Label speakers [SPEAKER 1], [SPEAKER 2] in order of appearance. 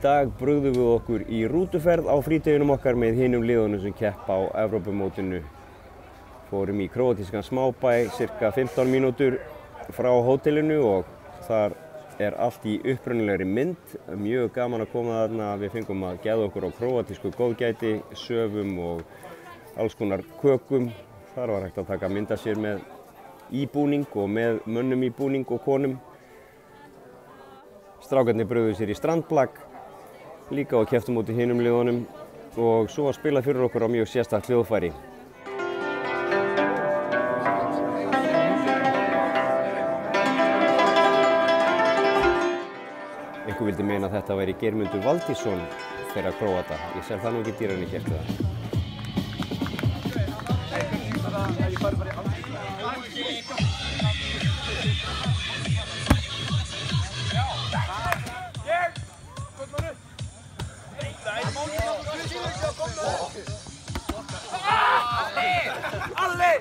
[SPEAKER 1] dag brugðum við okkur í rútuferð á frídeginum okkar með hinum liðunum sem keppa á Evrópumótinu. Fórum í króatískan smábæ, cirka 15 mínútur frá hótelinu og þar allt í upprunalegri mynd. Mjög gaman að koma þarna, við fengum að geða okkur á króatísku góðgæti, söfum og alls konar kökum. Þar var hægt að taka mynda sér með íbúning og með mönnum í búning og konum. Strákarnir brugðu sér í strandblak, líka og kepptu móti hinum liðunum og svo var spilað fyrir okkur á mjög sérstakt hljóðfæri. Einhver vildi meina að þetta væri Geirmundur Valtýsson þeirra Króata. Ég sér það nú ekki dýrar en ég hélt það.
[SPEAKER 2] Alle!